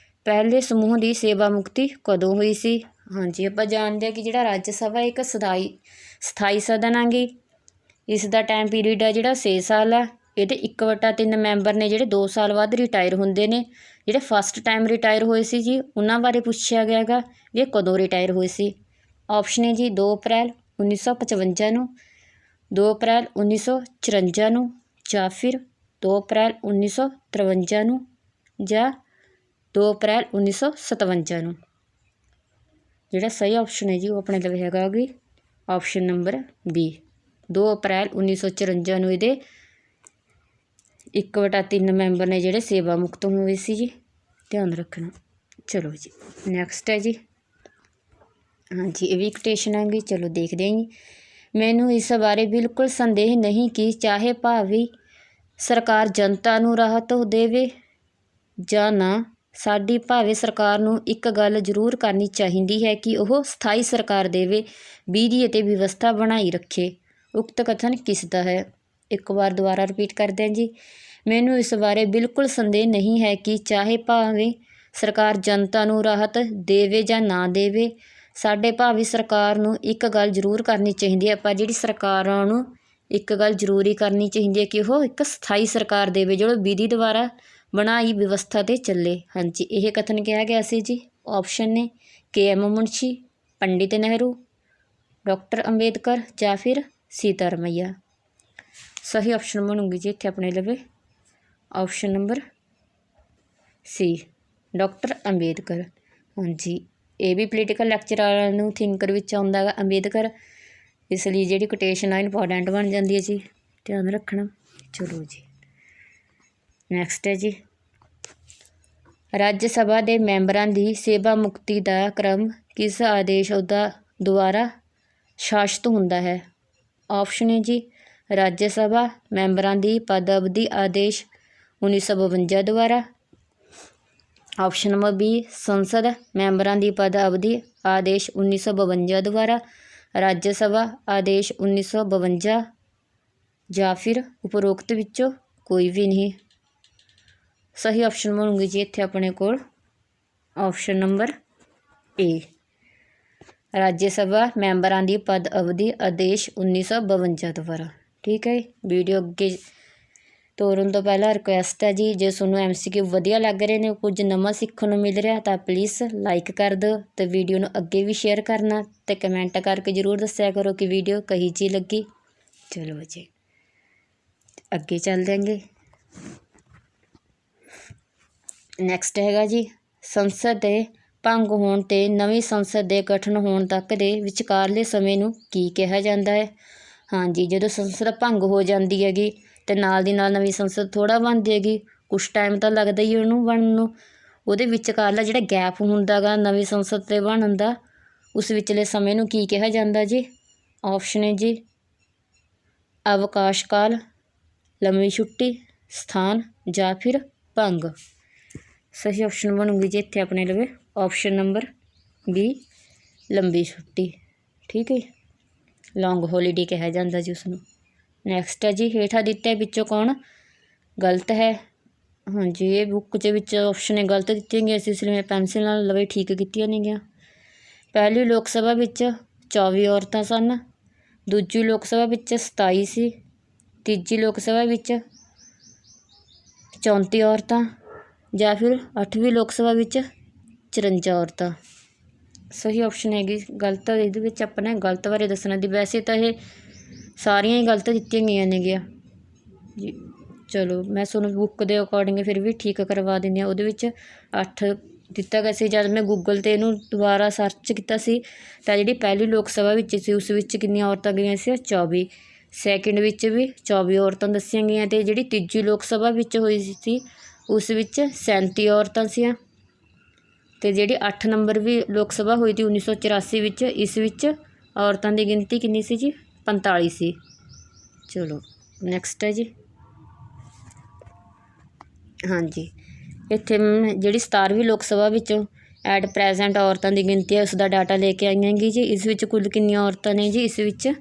ਪਹਿਲੇ ਸਮੂਹ ਦੀ ਸੇਵਾ ਮੁਕਤੀ ਕਦੋਂ ਹੋਈ ਸੀ? ਹਾਂਜੀ, ਆਪਾਂ ਜਾਣਦੇ ਹਾਂ ਕਿ ਜਿਹੜਾ ਰਾਜ ਸਭਾ ਇੱਕ ਸਥਾਈ ਸਦਨ ਆਂਗੀ। ਇਸ ਦਾ ਟਾਈਮ ਪੀਰੀਅਡ ਹੈ ਜਿਹੜਾ 6 ਸਾਲ ਆ। ਇਹਦੇ 1/3 ਮੈਂਬਰ ਨੇ ਜਿਹੜੇ 2 ਸਾਲ ਬਾਅਦ ਰਿਟਾਇਰ ਹੁੰਦੇ ਨੇ। ਜਿਹੜੇ ਫਸਟ ਟਾਈਮ ਰਿਟਾਇਰ ਹੋਏ ਸੀ ਜੀ, ਉਹਨਾਂ ਬਾਰੇ ਪੁੱਛਿਆ ਗਿਆ ਗਾ ਵੀ ਇਹ ਕਦੋਂ ਰਿਟਾਇਰ ਹੋਏ ਸੀ। ਆਪਸ਼ਨ ਹੈ ਜੀ 2 ਅਪ੍ਰੈਲ 1955 ਨੂੰ, 2 ਅਪ੍ਰੈਲ 1954 ਨੂੰ, ਜਾਂ ਫਿਰ 2 ਅਪ੍ਰੈਲ 1953 ਨੂੰ, ਜਾਂ 2 ਅਪ੍ਰੈਲ 1957 ਨੂੰ। ਜਿਹੜਾ ਸਹੀ ਆਪਸ਼ਨ ਹੈ ਜੀ ਉਹ ਆਪਣੇ ਲਈ ਹੈਗਾ ਵੀ ਆਪਸ਼ਨ ਨੰਬਰ ਬੀ, 2 ਅਪ੍ਰੈਲ 1954 ਨੂੰ ਇਹਦੇ 1/3 ਮੈਂਬਰ ਨੇ ਜਿਹੜੇ ਸੇਵਾ ਮੁਕਤ ਹੋਏ ਸੀ ਜੀ। ਧਿਆਨ ਰੱਖਣਾ। ਚਲੋ ਜੀ ਨੈਕਸਟ ਹੈ ਜੀ। ਹਾਂਜੀ, ਇਹ ਵੀ ਕੋਟੇਸ਼ਨ ਆਂਗੀ। ਚਲੋ ਦੇਖਦੇ ਹਾਂ ਜੀ। ਮੈਨੂੰ ਇਸ ਬਾਰੇ ਬਿਲਕੁਲ ਸੰਦੇਹ ਨਹੀਂ ਕਿ ਚਾਹੇ ਭਾਵੇਂ ਸਰਕਾਰ ਜਨਤਾ ਨੂੰ ਰਾਹਤ ਦੇਵੇ ਜਾਂ ਨਾ, ਸਾਡੀ ਭਾਵੇਂ ਸਰਕਾਰ ਨੂੰ ਇੱਕ ਗੱਲ ਜ਼ਰੂਰ ਕਰਨੀ ਚਾਹੀਦੀ ਹੈ ਕਿ ਉਹ ਸਥਾਈ ਸਰਕਾਰ ਦੇਵੇ, ਵਿਧੀ ਅਤੇ ਵਿਵਸਥਾ ਬਣਾਈ ਰੱਖੇ। ਉਕਤ ਕਥਨ ਕਿਸ ਦਾ ਹੈ? ਇੱਕ ਵਾਰ ਦੁਬਾਰਾ ਰਿਪੀਟ ਕਰਦੇ ਹਾਂ ਜੀ। ਮੈਨੂੰ ਇਸ ਬਾਰੇ ਬਿਲਕੁਲ ਸੰਦੇਹ ਨਹੀਂ ਹੈ ਕਿ ਚਾਹੇ ਭਾਵੇਂ ਸਰਕਾਰ ਜਨਤਾ ਨੂੰ ਰਾਹਤ ਦੇਵੇ ਜਾਂ ਨਾ ਦੇਵੇ, ਸਾਡੇ ਭਾਵੇਂ ਸਰਕਾਰ ਨੂੰ ਇੱਕ ਗੱਲ ਜ਼ਰੂਰ ਕਰਨੀ ਚਾਹੀਦੀ ਹੈ। ਪਰ ਜਿਹੜੀ ਸਰਕਾਰਾਂ ਨੂੰ ਇੱਕ ਗੱਲ ਜ਼ਰੂਰੀ ਕਰਨੀ ਚਾਹੀਦੀ ਹੈ ਕਿ ਉਹ ਇੱਕ ਸਥਾਈ ਸਰਕਾਰ ਦੇਵੇ, ਜਿਹੜਾ ਵਿਧੀ ਦੁਆਰਾ ਬਣਾਈ ਵਿਵਸਥਾ 'ਤੇ ਚੱਲੇ। ਹਾਂਜੀ, ਇਹ ਕਥਨ ਕਿਹਾ ਗਿਆ ਸੀ ਜੀ। ਆਪਸ਼ਨ ਨੇ KM ਮੁਨਸ਼ੀ, ਪੰਡਿਤ ਨਹਿਰੂ, ਡਾਕਟਰ ਅੰਬੇਦਕਰ, ਜਾਂ ਫਿਰ ਸੀਤਾਰਮਈਆ। ਸਹੀ ਆਪਸ਼ਨ ਬਣੂਗੀ ਜੀ ਇੱਥੇ ਆਪਣੇ ਲਵੇ ਆਪਸ਼ਨ ਨੰਬਰ ਸੀ, ਡਾਕਟਰ ਅੰਬੇਦਕਰ। ਹਾਂਜੀ, ਇਹ ਵੀ ਪੋਲੀਟੀਕਲ ਲੈਕਚਰਾਰਾਂ ਨੂੰ ਥਿੰਕਰ ਵਿੱਚ ਆਉਂਦਾ ਹੈਗਾ ਅੰਬੇਦਕਰ, ਇਸ ਲਈ ਜਿਹੜੀ ਕੋਟੇਸ਼ਨ ਆ ਇੰਪੋਰਟੈਂਟ ਬਣ ਜਾਂਦੀ ਹੈ ਜੀ। ਧਿਆਨ ਰੱਖਣਾ। ਚਲੋ ਜੀ ਨੈਕਸਟ ਹੈ ਜੀ, ਰਾਜ ਸਭਾ ਦੇ ਮੈਂਬਰਾਂ ਦੀ ਸੇਵਾ ਮੁਕਤੀ ਦਾ ਕ੍ਰਮ ਕਿਸ ਆਦੇਸ਼ ਦੁਆਰਾ ਸ਼ਾਸਿਤ ਹੁੰਦਾ ਹੈ? ਆਪਸ਼ਨ ਹੈ ਜੀ ਰਾਜ ਸਭਾ ਮੈਂਬਰਾਂ ਦੀ ਪਦ ਅਵਧੀ ਆਦੇਸ਼ 1952 ਦੁਆਰਾ। ਆਪਸ਼ਨ ਨੰਬਰ ਬੀ ਸੰਸਦ ਮੈਂਬਰਾਂ ਦੀ ਪਦ ਅਵਧੀ ਆਦੇਸ਼ 1952 ਦੁਆਰਾ, ਰਾਜ ਸਭਾ ਆਦੇਸ਼ 1952, ਜਾਂ ਫਿਰ ਉਪਰੋਕਤ ਵਿੱਚੋਂ ਕੋਈ ਵੀ ਨਹੀਂ। ਸਹੀ ਆਪਸ਼ਨ ਬਣੂਗੀ ਜੀ ਇੱਥੇ ਆਪਣੇ ਕੋਲ ਆਪਸ਼ਨ ਨੰਬਰ ਏ, ਰਾਜ ਸਭਾ ਮੈਂਬਰਾਂ ਦੀ ਪਦ ਅਵਧੀ ਆਦੇਸ਼ 1952 ਦੁਆਰਾ। ਠੀਕ ਹੈ, ਵੀਡੀਓ ਅੱਗੇ ਤੋਰਨ ਤੋਂ ਪਹਿਲਾਂ ਰਿਕੁਐਸਟ ਹੈ ਜੀ, ਜੇ ਤੁਹਾਨੂੰ MCQ ਵਧੀਆ ਲੱਗ ਰਹੇ ਨੇ, ਕੁਝ ਨਵਾਂ ਸਿੱਖਣ ਨੂੰ ਮਿਲ ਰਿਹਾ, ਤਾਂ ਪਲੀਜ਼ ਲਾਈਕ ਕਰ ਦਿਓ ਅਤੇ ਵੀਡੀਓ ਨੂੰ ਅੱਗੇ ਵੀ ਸ਼ੇਅਰ ਕਰਨਾ ਅਤੇ ਕਮੈਂਟ ਕਰਕੇ ਜ਼ਰੂਰ ਦੱਸਿਆ ਕਰੋ ਕਿ ਵੀਡੀਓ ਕਹੀ ਜਿਹੀ ਲੱਗੀ। ਚਲੋ ਜੀ ਅੱਗੇ ਚੱਲ ਜਾਂਗੇ। ਨੈਕਸਟ ਹੈਗਾ ਜੀ, ਸੰਸਦ ਦੇ ਭੰਗ ਹੋਣ ਅਤੇ ਨਵੀਂ ਸੰਸਦ ਦੇ ਗਠਨ ਹੋਣ ਤੱਕ ਦੇ ਵਿਚਕਾਰਲੇ ਸਮੇਂ ਨੂੰ ਕੀ ਕਿਹਾ ਜਾਂਦਾ ਹੈ? ਹਾਂਜੀ, ਜਦੋਂ ਸੰਸਦ ਭੰਗ ਹੋ ਜਾਂਦੀ ਹੈਗੀ ਅਤੇ ਨਾਲ ਦੀ ਨਾਲ ਨਵੀਂ ਸੰਸਦ ਥੋੜ੍ਹਾ ਬਣਦੀ ਹੈਗੀ, ਕੁਛ ਟਾਈਮ ਤਾਂ ਲੱਗਦਾ ਹੀ ਉਹਨੂੰ ਬਣਨ ਨੂੰ। ਉਹਦੇ ਵਿਚਕਾਰਲਾ ਜਿਹੜਾ ਗੈਪ ਹੁੰਦਾ ਗਾ ਨਵੀਂ ਸੰਸਦ 'ਤੇ ਬਣਨ ਦਾ, ਉਸ ਵਿਚਲੇ ਸਮੇਂ ਨੂੰ ਕੀ ਕਿਹਾ ਜਾਂਦਾ ਜੀ? ਆਪਸ਼ਨ ਹੈ ਜੀ ਅਵਕਾਸ਼ ਕਾਲ, ਲੰਮੀ ਛੁੱਟੀ, ਸਥਾਨ, ਜਾਂ ਫਿਰ ਭੰਗ। ਸਹੀ ਆਪਸ਼ਨ ਬਣੂਗੀ ਜੀ ਇੱਥੇ ਆਪਣੇ ਲਵੇ ਆਪਸ਼ਨ ਨੰਬਰ ਬੀ ਲੰਬੀ ਛੁੱਟੀ, ਠੀਕ ਹੈ, ਲੌਂਗ ਹੋਲੀਡੇ ਕਿਹਾ ਜਾਂਦਾ ਜੀ ਉਸਨੂੰ। ਨੈਕਸਟ ਹੈ ਜੀ, ਹੇਠਾਂ ਦਿੱਤੇ ਵਿੱਚੋਂ ਕੌਣ ਗਲਤ ਹੈ। ਹਾਂਜੀ, ਇਹ ਬੁੱਕ ਦੇ ਵਿੱਚ ਆਪਸ਼ਨ ਹੈ ਗਲਤ ਦਿੱਤੀਆਂ ਗਈਆਂ ਸੀ, ਇਸ ਲਈ ਮੈਂ ਪੈਨਸਿਲ ਨਾਲ ਲਵੇ ਠੀਕ ਕੀਤੀਆਂ ਨਹੀਂ ਗਈਆਂ। ਪਹਿਲੀ ਲੋਕ ਸਭਾ ਵਿੱਚ 24 ਔਰਤਾਂ ਸਨ, ਦੂਜੀ ਲੋਕ ਸਭਾ ਵਿੱਚ 27 ਸੀ, ਤੀਜੀ ਲੋਕ ਸਭਾ ਵਿੱਚ 34 ਔਰਤਾਂ, ਜਾਂ ਫਿਰ 8ਵੀਂ ਲੋਕ ਸਭਾ ਵਿੱਚ 54 ਔਰਤਾਂ। ਸਹੀ ਆਪਸ਼ਨ ਹੈਗੀ ਗਲਤ। ਇਹਦੇ ਵਿੱਚ ਆਪਾਂ ਨੇ ਗਲਤ ਬਾਰੇ ਦੱਸਣਾ ਦੀ, ਵੈਸੇ ਤਾਂ ਇਹ ਸਾਰੀਆਂ ਹੀ ਗਲਤ ਦਿੱਤੀਆਂ ਗਈਆਂ ਨੇਗੀਆਂ ਜੀ। ਚਲੋ ਮੈਂ ਤੁਹਾਨੂੰ ਬੁੱਕ ਦੇ ਅਕੋਰਡਿੰਗ ਫਿਰ ਵੀ ਠੀਕ ਕਰਵਾ ਦਿੰਦੀ ਹਾਂ। ਉਹਦੇ ਵਿੱਚ 8 ਦਿੱਤਾ ਗਿਆ ਸੀ। ਜਦ ਮੈਂ ਗੂਗਲ 'ਤੇ ਇਹਨੂੰ ਦੁਬਾਰਾ ਸਰਚ ਕੀਤਾ ਸੀ ਤਾਂ ਜਿਹੜੀ ਪਹਿਲੀ ਲੋਕ ਸਭਾ ਵਿੱਚ ਸੀ ਉਸ ਵਿੱਚ ਕਿੰਨੀਆਂ ਔਰਤਾਂ ਗਈਆਂ ਸੀ, 24। ਸੈਕਿੰਡ ਵਿੱਚ ਵੀ 24 ਔਰਤਾਂ ਦੱਸੀਆਂ ਗਈਆਂ, ਅਤੇ ਜਿਹੜੀ ਤੀਜੀ ਲੋਕ ਸਭਾ ਵਿੱਚ ਹੋਈ ਸੀ ਉਸ ਵਿੱਚ 37 ਔਰਤਾਂ ਸੀਆਂ, ਅਤੇ ਜਿਹੜੀ 8 ਨੰਬਰ ਵੀ ਲੋਕ ਸਭਾ ਹੋਈ ਸੀ 1984 ਵਿੱਚ, ਇਸ ਵਿੱਚ ਔਰਤਾਂ ਦੀ ਗਿਣਤੀ ਕਿੰਨੀ ਸੀ ਜੀ, 45 ਸੀ। ਚਲੋ ਨੈਕਸਟ ਹੈ ਜੀ। ਹਾਂਜੀ, ਇੱਥੇ ਜਿਹੜੀ 17ਵੀਂ ਲੋਕ ਸਭਾ ਵਿੱਚੋਂ ਐਟ ਪ੍ਰੈਜੈਂਟ ਔਰਤਾਂ ਦੀ ਗਿਣਤੀ ਹੈ ਉਸ ਦਾ ਡਾਟਾ ਲੈ ਕੇ ਆਈਆਂ ਹੈਗੀ ਜੀ। ਇਸ ਵਿੱਚ ਕੁੱਲ ਕਿੰਨੀਆਂ ਔਰਤਾਂ ਨੇ ਜੀ, ਇਸ ਵਿੱਚ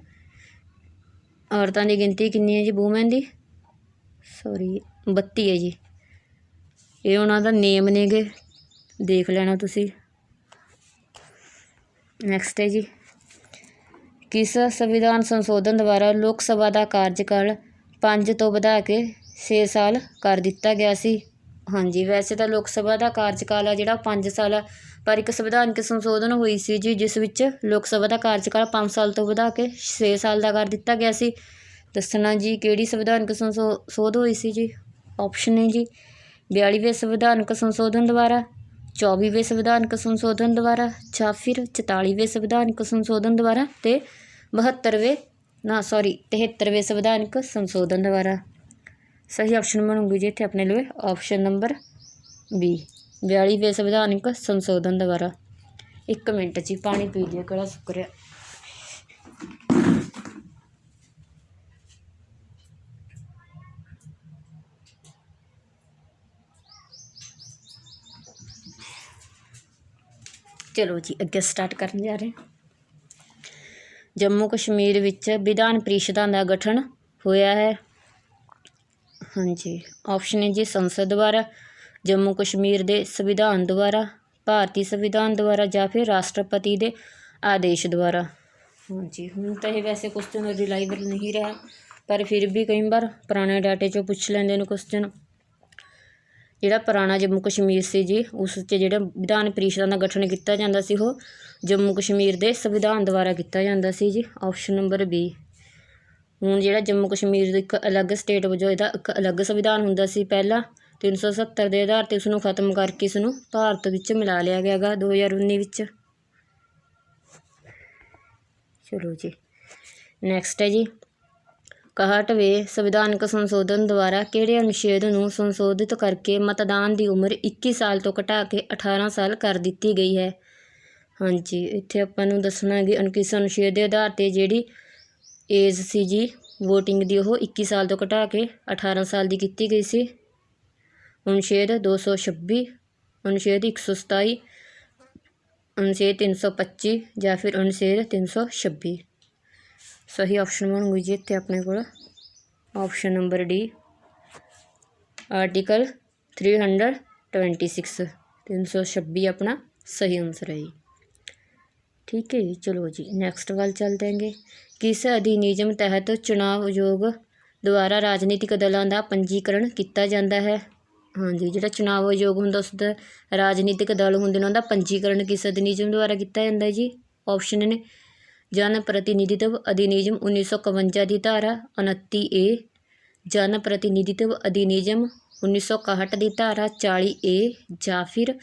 ਔਰਤਾਂ ਦੀ ਗਿਣਤੀ ਕਿੰਨੀ ਹੈ ਜੀ, ਵੂਮੈਨ ਦੀ 32 ਹੈ ਜੀ। ਇਹ ਉਹਨਾਂ ਦਾ ਨੇਮ ਨੇਗੇ, ਦੇਖ ਲੈਣਾ ਤੁਸੀਂ। ਨੈਕਸਟ ਹੈ ਜੀ, ਕਿਸ ਸੰਵਿਧਾਨ ਸੰਸ਼ੋਧਨ ਦੁਆਰਾ ਲੋਕ ਸਭਾ ਦਾ ਕਾਰਜਕਾਲ 5 ਤੋਂ ਵਧਾ ਕੇ 6 ਸਾਲ ਕਰ ਦਿੱਤਾ ਗਿਆ ਸੀ। ਹਾਂਜੀ, ਵੈਸੇ ਤਾਂ ਲੋਕ ਸਭਾ ਦਾ ਕਾਰਜਕਾਲ ਆ ਜਿਹੜਾ 5 ਸਾਲ ਆ, ਪਰ ਇੱਕ ਸੰਵਿਧਾਨਕ ਸੰਸ਼ੋਧਨ ਹੋਈ ਸੀ ਜੀ ਜਿਸ ਵਿੱਚ ਲੋਕ ਸਭਾ ਦਾ ਕਾਰਜਕਾਲ 5 ਸਾਲ ਤੋਂ ਵਧਾ ਕੇ 6 ਸਾਲ ਦਾ ਕਰ ਦਿੱਤਾ ਗਿਆ ਸੀ। ਦੱਸਣਾ ਜੀ ਕਿਹੜੀ ਸੰਵਿਧਾਨਕ ਸੋਧ ਹੋਈ ਸੀ ਜੀ। ਆਪਸ਼ਨ ਹੈ ਜੀ 42ਵੇਂ ਸੰਵਿਧਾਨਕ ਸੰਸ਼ੋਧਨ ਦੁਆਰਾ, 24ਵੇਂ ਸੰਵਿਧਾਨਕ ਸੰਸ਼ੋਧਨ ਦੁਆਰਾ, ਜਾਂ ਫਿਰ 44ਵੇਂ ਸੰਵਿਧਾਨਕ ਸੰਸ਼ੋਧਨ ਦੁਆਰਾ, ਅਤੇ 73ਵੇਂ ਸੰਵਿਧਾਨਕ ਸੰਸ਼ੋਧਨ ਦੁਆਰਾ। ਸਹੀ ਆਪਸ਼ਨ ਬਣੂਗੀ ਜੀ ਇੱਥੇ ਆਪਣੇ ਲਈ ਆਪਸ਼ਨ ਨੰਬਰ ਬੀ, 42ਵੇਂ ਸੰਵਿਧਾਨਕ ਸੰਸ਼ੋਧਨ ਦੁਆਰਾ। 1 ਮਿੰਟ ਜੀ, ਪਾਣੀ ਪੀ ਲਿਆ, ਗਲਾ ਸੁੱਕ ਰਿਹਾ। ਚਲੋ ਜੀ ਅੱਗੇ ਸਟਾਰਟ ਕਰਨ ਜਾ ਰਹੇ। ਜੰਮੂ ਕਸ਼ਮੀਰ ਵਿੱਚ ਵਿਧਾਨ ਪ੍ਰੀਸ਼ਦਾਂ ਦਾ ਗਠਨ ਹੋਇਆ ਹੈ। ਹਾਂਜੀ, ਆਪਸ਼ਨ ਹੈ ਜੀ ਸੰਸਦ ਦੁਆਰਾ, ਜੰਮੂ ਕਸ਼ਮੀਰ ਦੇ ਸੰਵਿਧਾਨ ਦੁਆਰਾ, ਭਾਰਤੀ ਸੰਵਿਧਾਨ ਦੁਆਰਾ, ਜਾਂ ਫਿਰ ਰਾਸ਼ਟਰਪਤੀ ਦੇ ਆਦੇਸ਼ ਦੁਆਰਾ। ਹਾਂਜੀ, ਹੁਣ ਤਾਂ ਇਹ ਵੈਸੇ ਕੁਸ਼ਚਨ ਰਿਲਾਈਬਲ ਨਹੀਂ ਰਿਹਾ, ਪਰ ਫਿਰ ਵੀ ਕਈ ਵਾਰ ਪੁਰਾਣੇ ਡਾਟੇ 'ਚੋਂ ਪੁੱਛ ਲੈਂਦੇ ਨੇ ਕੁਸ਼ਚਨ। ਜਿਹੜਾ ਪੁਰਾਣਾ ਜੰਮੂ ਕਸ਼ਮੀਰ ਸੀ ਜੀ ਉਸ 'ਚ ਜਿਹੜਾ ਵਿਧਾਨ ਪ੍ਰੀਸ਼ਦਾਂ ਦਾ ਗਠਨ ਕੀਤਾ ਜਾਂਦਾ ਸੀ ਉਹ ਜੰਮੂ ਕਸ਼ਮੀਰ ਦੇ ਸੰਵਿਧਾਨ ਦੁਆਰਾ ਕੀਤਾ ਜਾਂਦਾ ਸੀ ਜੀ। Option number B. ਹੁਣ ਜਿਹੜਾ ਜੰਮੂ ਕਸ਼ਮੀਰ ਇੱਕ ਅਲੱਗ ਸਟੇਟ ਵਜੋਂ ਇਹਦਾ ਇੱਕ ਅਲੱਗ ਸੰਵਿਧਾਨ ਹੁੰਦਾ ਸੀ ਪਹਿਲਾਂ 370 ਦੇ ਆਧਾਰ 'ਤੇ ਉਸਨੂੰ ਖਤਮ ਕਰਕੇ ਇਸਨੂੰ ਭਾਰਤ ਵਿੱਚ ਮਿਲਾ ਲਿਆ ਗਿਆ ਗਾ 2019 ਵਿੱਚ। ਚਲੋ ਜੀ ਨੈਕਸਟ ਹੈ ਜੀ 61ਵੇਂ ਸੰਵਿਧਾਨਕ ਸੰਸ਼ੋਧਨ ਦੁਆਰਾ ਕਿਹੜੇ ਅਨੁਛੇਦ ਨੂੰ ਸੰਸ਼ੋਧਿਤ ਕਰਕੇ ਮਤਦਾਨ ਦੀ ਉਮਰ 21 ਸਾਲ ਤੋਂ ਘਟਾ ਕੇ 18 ਸਾਲ ਕਰ ਦਿੱਤੀ ਗਈ ਹੈ। ਹਾਂਜੀ, ਇੱਥੇ ਆਪਾਂ ਨੂੰ ਦੱਸਣਾ ਹੈ ਕਿ ਕਿਸ ਅਨੁਛੇਦ ਦੇ ਆਧਾਰ 'ਤੇ ਜਿਹੜੀ ਏਜ ਸੀ ਜੀ ਵੋਟਿੰਗ ਦੀ ਉਹ 21 ਸਾਲ ਤੋਂ ਘਟਾ ਕੇ 18 ਸਾਲ ਦੀ ਕੀਤੀ ਗਈ ਸੀ। ਅਨੁਛੇਦ 226, ਅਨੁਛੇਦ 127, ਅਨੁਛੇਦ 325 ਜਾਂ ਫਿਰ ਅਨੁਛੇਦ 326। ਸਹੀ ਆਪਸ਼ਨ ਬਣੂਗੀ ਜੀ ਇੱਥੇ ਆਪਣੇ ਕੋਲ ਆਪਸ਼ਨ ਨੰਬਰ ਡੀ, ਆਰਟੀਕਲ 326, 326 ਆਪਣਾ ਸਹੀ ਆਨਸਰ ਹੈ ਜੀ। ਠੀਕ ਹੈ ਜੀ, ਚਲੋ ਜੀ ਨੈਕਸਟ ਵੱਲ ਚੱਲਦੇ ਹੈਗੇ। ਕਿਸ ਅਧਿਨਿਯਮ ਤਹਿਤ ਚੁਣਾਵ ਆਯੋਗ ਦੁਆਰਾ ਰਾਜਨੀਤਿਕ ਦਲਾਂ ਦਾ ਪੰਜੀਕਰਨ ਕੀਤਾ ਜਾਂਦਾ ਹੈ। ਹਾਂਜੀ, ਜਿਹੜਾ ਚੁਣਾਵ ਆਯੋਗ ਹੁੰਦਾ ਉਸ ਦਾ ਰਾਜਨੀਤਿਕ ਦਲ ਹੁੰਦੇ ਨੇ ਉਹਦਾ ਪੰਜੀਕਰਨ ਕਿਸ ਅਧਿਨਿਯਮ ਦੁਆਰਾ ਕੀਤਾ ਜਾਂਦਾ ਹੈ ਜੀ। ਆਪਸ਼ਨ ਨੇ ਜਨ ਪ੍ਰਤੀਨਿਧਿਤਵ ਅਧਿਨਿਯਮ 1951 ਦੀ ਧਾਰਾ 29A, ਜਨ ਪ੍ਰਤੀਨਿਧਿਤਵ ਅਧਿਨਿਯਮ 1961 ਦੀ ਧਾਰਾ 40A, ਜਾਂ ਫਿਰ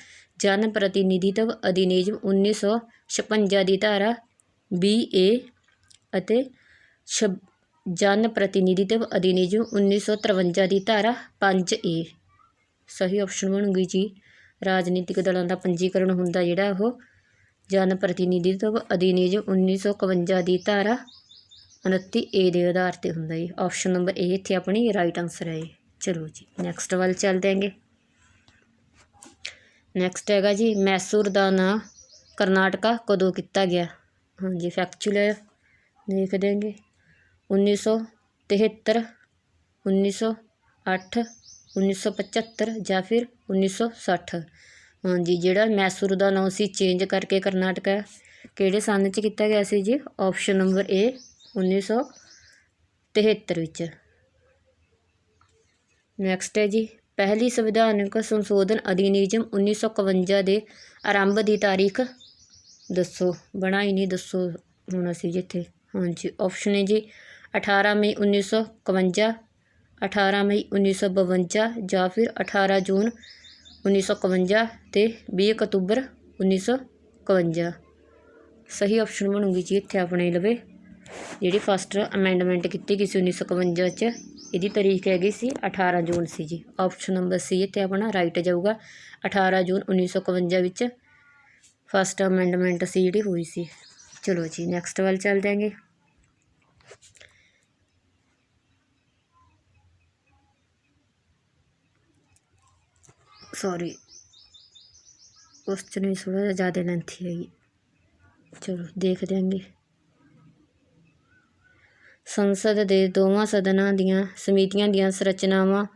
ਜਨ ਪ੍ਰਤੀਨਿਧਿਤਵ ਅਧਿਨਿਯਮ 1956 ਦੀ ਧਾਰਾ 20A ਅਤੇ ਜਨ ਪ੍ਰਤੀਨਿਧਿਤਵ ਅਧਿਨਿਯਮ 1953 ਦੀ ਧਾਰਾ 5A। ਸਹੀ ਆਪਸ਼ਨ ਬਣੂਗੀ ਜੀ ਰਾਜਨੀਤਿਕ ਦਲਾਂ ਦਾ ਪੰਜੀਕਰਨ ਹੁੰਦਾ ਜਿਹੜਾ ਉਹ ਜਨ ਪ੍ਰਤੀਨਿਧਿਤਵ ਅਧਿਨਿਯਮ 1951 ਦੀ ਧਾਰਾ 29A ਦੇ ਆਧਾਰ 'ਤੇ ਹੁੰਦਾ ਜੀ। ਆਪਸ਼ਨ ਨੰਬਰ ਏ ਇੱਥੇ ਆਪਣੀ ਰਾਈਟ ਆਨਸਰ ਹੈ। ਚਲੋ ਜੀ ਨੈਕਸਟ ਵੱਲ ਚੱਲਦੇ ਹੈਗੇ। ਨੈਕਸਟ ਹੈਗਾ ਜੀ ਮੈਸੂਰ ਦਾ ਨਾਂ ਕਰਨਾਟਕਾ ਕਦੋਂ ਕੀਤਾ ਗਿਆ? ਹਾਂਜੀ ਫੈਕਚੁਅਲ ਦੇਖ ਦੇंगे 1973, 1908, 1975 ਜਾਂ ਫਿਰ 1960। ਹਾਂਜੀ ਜਿਹੜਾ ਮੈਸੂਰ ਦਾ ਨਾਮ ਸੀ ਚੇਂਜ ਕਰਕੇ ਕਰਨਾਟਕਾ ਕਿਹੜੇ ਸੰਨ 'ਚ ਕੀਤਾ ਗਿਆ ਸੀ ਜੀ? ਆਪਸ਼ਨ ਨੰਬਰ ਏ 1973 ਵਿੱਚ। ਨੈਕਸਟ ਹੈ ਜੀ ਪਹਿਲੀ ਸੰਵਿਧਾਨਕ ਸੰਸ਼ੋਧਨ ਅਧਿਨਿਯਮ 1951 ਦੇ ਆਰੰਭ ਦੀ ਤਾਰੀਖ ਦੱਸੋ। ਬਣਾਈ ਨਹੀਂ ਦੱਸੋ ਹੁਣ ਅਸੀਂ ਜਿੱਥੇ। ਹਾਂਜੀ ਆਪਸ਼ਨ ਹੈ ਜੀ 18 ਮਈ 1951, 18 ਮਈ 1952 ਜਾਂ ਫਿਰ 18 ਜੂਨ 1951 ਅਤੇ 20 ਅਕਤੂਬਰ 1951। ਸਹੀ ਆਪਸ਼ਨ ਬਣੂਗੀ ਜੀ ਇੱਥੇ ਆਪਣੇ ਲਵੇ ਜਿਹੜੀ ਫਸਟ ਅਮੈਂਡਮੈਂਟ ਕੀਤੀ ਗਈ ਸੀ 1951 'ਚ, ਇਹਦੀ ਤਾਰੀਖ ਹੈਗੀ ਸੀ 18 ਜੂਨ ਸੀ ਜੀ। ਆਪਸ਼ਨ ਨੰਬਰ ਸੀ ਇੱਥੇ ਆਪਣਾ ਰਾਈਟ ਜਾਊਗਾ। 18 ਜੂਨ 1951 ਵਿੱਚ ਫਸਟ ਅਮੈਂਡਮੈਂਟ ਸੀ ਜਿਹੜੀ ਹੋਈ ਸੀ। ਚਲੋ ਜੀ ਨੈਕਸਟ ਵੱਲ ਚੱਲ ਜਾਂਗੇ। ਸੌਰੀ ਕੁਐਸਚਨ ਵੀ ਥੋੜ੍ਹਾ ਜਿਹਾ ਜ਼ਿਆਦਾ ਲੈਂਥੀ ਹੈਗੀ। ਚਲੋ ਦੇਖ ਦਿਆਂਗੇ। ਸੰਸਦ ਦੇ ਦੋਵਾਂ ਸਦਨਾਂ ਦੀਆਂ ਸਮਿਤੀਆਂ ਦੀਆਂ ਸੰਰਚਨਾਵਾਂ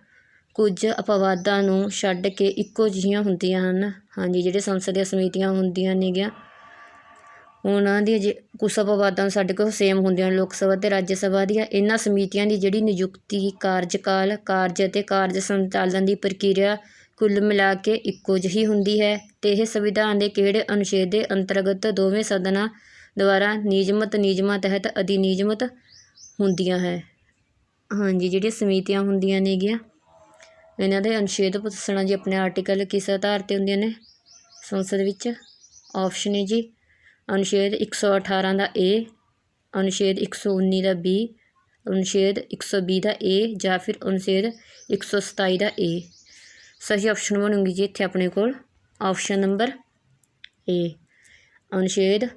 ਕੁਝ ਅਪਵਾਦਾਂ ਨੂੰ ਛੱਡ ਕੇ ਇੱਕੋ ਜਿਹੀਆਂ ਹੁੰਦੀਆਂ ਹਨ। ਹਾਂਜੀ ਜਿਹੜੇ ਸੰਸਦ ਦੀਆਂ ਸਮਿਤੀਆਂ ਹੁੰਦੀਆਂ ਨੇਗੀਆਂ ਉਹਨਾਂ ਦੀ ਕੁਛ ਅਪਵਾਦਾਂ ਸਾਡੇ ਕੋਲ ਸੇਮ ਹੁੰਦੀਆਂ ਨੇ ਲੋਕ ਸਭਾ ਅਤੇ ਰਾਜ ਸਭਾ ਦੀਆਂ। ਇਹਨਾਂ ਸਮਿਤੀਆਂ ਦੀ ਜਿਹੜੀ ਨਿਯੁਕਤੀ, ਕਾਰਜਕਾਲ, ਕਾਰਜ ਅਤੇ ਕਾਰਜ ਸੰਚਾਲਨ ਦੀ ਪ੍ਰਕਿਰਿਆ ਕੁੱਲ ਮਿਲਾ ਕੇ ਇੱਕੋ ਜਿਹੀ ਹੁੰਦੀ ਹੈ ਅਤੇ ਇਹ ਸੰਵਿਧਾਨ ਦੇ ਕਿਹੜੇ ਅਨੁਛੇਦ ਦੇ ਅੰਤਰਗਤ ਦੋਵੇਂ ਸਦਨਾਂ ਦੁਆਰਾ ਨਿਯਮਤ ਨਿਯਮਾਂ ਤਹਿਤ ਅਧਿਨਿਯਮਤ ਹੁੰਦੀਆਂ ਹੈ। ਹਾਂਜੀ ਜਿਹੜੀਆਂ ਸਮਿਤੀਆਂ ਹੁੰਦੀਆਂ ਨੇਗੀਆਂ ਇਹਨਾਂ ਦੇ ਅਨੁਛੇਦ ਪੁੱਛਣਾ ਜੀ ਆਪਣੇ ਆਰਟੀਕਲ ਕਿਸ ਆਧਾਰ 'ਤੇ ਹੁੰਦੀਆਂ ਨੇ ਸੰਸਦ ਵਿੱਚ। ਆਪਸ਼ਨ ਹੈ ਜੀ ਅਨੁਛੇਦ 118 ਦਾ ਏ, ਅਨੁਛੇਦ 119 ਦਾ ਬੀ, ਅਨੁਛੇਦ 120 ਦਾ ਏ ਜਾਂ ਫਿਰ ਅਨੁਛੇਦ 127 ਦਾ ਏ। ਸਹੀ ਆਪਸ਼ਨ ਬਣੂਗੀ ਜੀ ਇੱਥੇ ਆਪਣੇ ਕੋਲ ਆਪਸ਼ਨ ਨੰਬਰ ਏ, ਅਨੁਛੇਦ